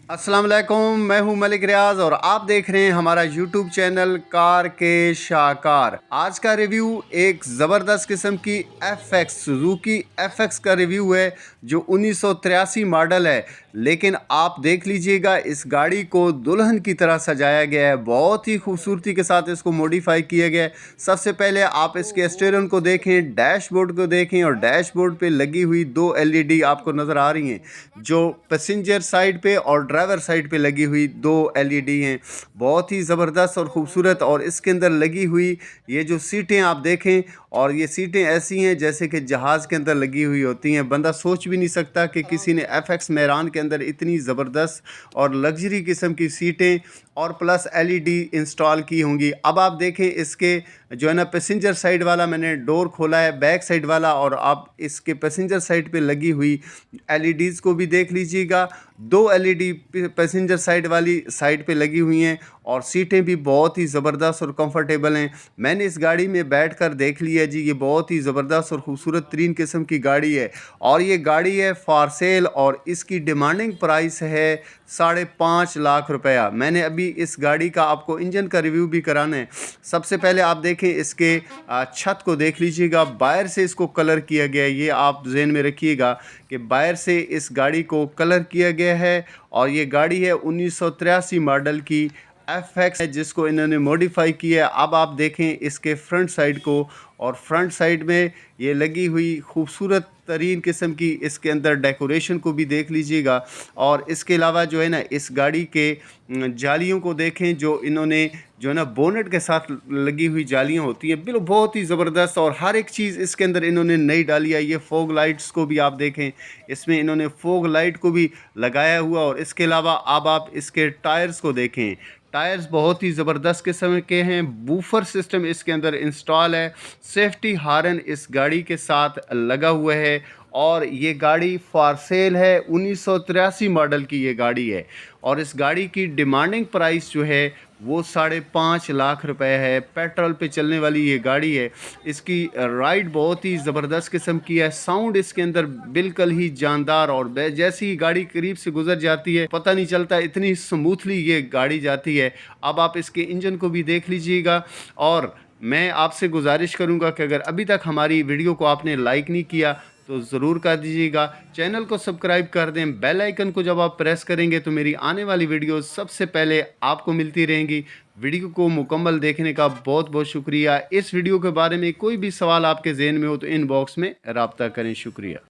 अस्सलाम वालेकुम, मैं हूं मलिक रियाज और आप देख रहे हैं हमारा यूट्यूब चैनल कार के शाकार। आज का रिव्यू एक ज़बरदस्त किस्म की FX सुजुकी FX का रिव्यू है जो 1983 मॉडल है। लेकिन आप देख लीजिएगा, इस गाड़ी को दुल्हन की तरह सजाया गया है, बहुत ही खूबसूरती के साथ इसको मॉडिफाई किया गया है। सबसे पहले आप इसके स्टीयरिंग को देखें, डैशबोर्ड को देखें और डैशबोर्ड पे लगी हुई 2 LED आपको नज़र आ रही हैं, जो पैसेंजर साइड पे और ड्राइवर साइड पे लगी हुई 2 LED हैं। बहुत ही ज़बरदस्त और ख़ूबसूरत। और इसके अंदर लगी हुई ये जो सीटें आप देखें, और ये सीटें ऐसी हैं जैसे कि जहाज़ के अंदर लगी हुई होती हैं। बंदा सोच भी नहीं सकता कि किसी ने FX मेहरान के अंदर इतनी ज़बरदस्त और लग्जरी किस्म की सीटें और प्लस LED इंस्टॉल की होंगी। अब आप देखें, इसके जो है ना पैसेंजर साइड वाला मैंने डोर खोला है, बैक साइड वाला, और आप इसके पैसेंजर साइड पे लगी हुई LEDs को भी देख लीजिएगा। 2 LED पैसेंजर साइड वाली साइड पे लगी हुई हैं और सीटें भी बहुत ही ज़बरदस्त और कंफर्टेबल हैं। मैंने इस गाड़ी में बैठकर देख लिया जी, ये बहुत ही ज़बरदस्त और ख़ूबसूरत तरीन किस्म की गाड़ी है। और ये गाड़ी है फॉर सेल और इसकी डिमांडिंग प्राइस है 5.5 लाख रुपया। मैंने अभी इस गाड़ी का आपको इंजन का रिव्यू भी कराना है। सबसे पहले आप देखें, इसके छत को देख लीजिएगा, बाहर से इसको कलर किया गया है। ये आप ज़हन में रखिएगा कि बाहर से इस गाड़ी को कलर किया गया है। और ये गाड़ी है 1983 मॉडल की FX है, जिसको इन्होंने मॉडिफाई किया है। अब आप देखें इसके फ्रंट साइड को, और फ्रंट साइड में ये लगी हुई खूबसूरत तरीन किस्म की इसके अंदर डेकोरेशन को भी देख लीजिएगा। और इसके अलावा जो है ना, इस गाड़ी के जालियों को देखें, जो इन्होंने जो है ना बोनेट के साथ लगी हुई जालियां होती हैं, बिल्कुल बहुत ही ज़बरदस्त। और हर एक चीज़ इसके अंदर इन्होंने नई डाली है। ये फोग लाइट्स को भी आप देखें, इसमें इन्होंने फोग लाइट को भी लगाया हुआ। और इसके अलावा अब आप इसके टायर्स को देखें, टायर्स बहुत ही ज़बरदस्त किस्म के हैं। बूफर सिस्टम इसके अंदर इंस्टॉल है, सेफ्टी हार्न इस गाड़ी के साथ लगा हुआ है। और ये गाड़ी फॉर सेल है, 1983 मॉडल की ये गाड़ी है। और इस गाड़ी की डिमांडिंग प्राइस जो है वो 5.5 लाख रुपए है। पेट्रोल पे चलने वाली ये गाड़ी है। इसकी राइड बहुत ही ज़बरदस्त किस्म की है। साउंड इसके अंदर बिल्कुल ही जानदार, और जैसी ही गाड़ी करीब से गुजर जाती है पता नहीं चलता, इतनी स्मूथली ये गाड़ी जाती है। अब आप इसके इंजन को भी देख लीजिएगा। और मैं आपसे गुजारिश करूंगा कि अगर अभी तक हमारी वीडियो को आपने लाइक नहीं किया तो ज़रूर कर दीजिएगा। चैनल को सब्सक्राइब कर दें। बेल आइकन को जब आप प्रेस करेंगे तो मेरी आने वाली वीडियो सबसे पहले आपको मिलती रहेंगी। वीडियो को मुकम्मल देखने का बहुत बहुत शुक्रिया। इस वीडियो के बारे में कोई भी सवाल आपके जहन में हो तो इनबॉक्स में रब्ता करें। शुक्रिया।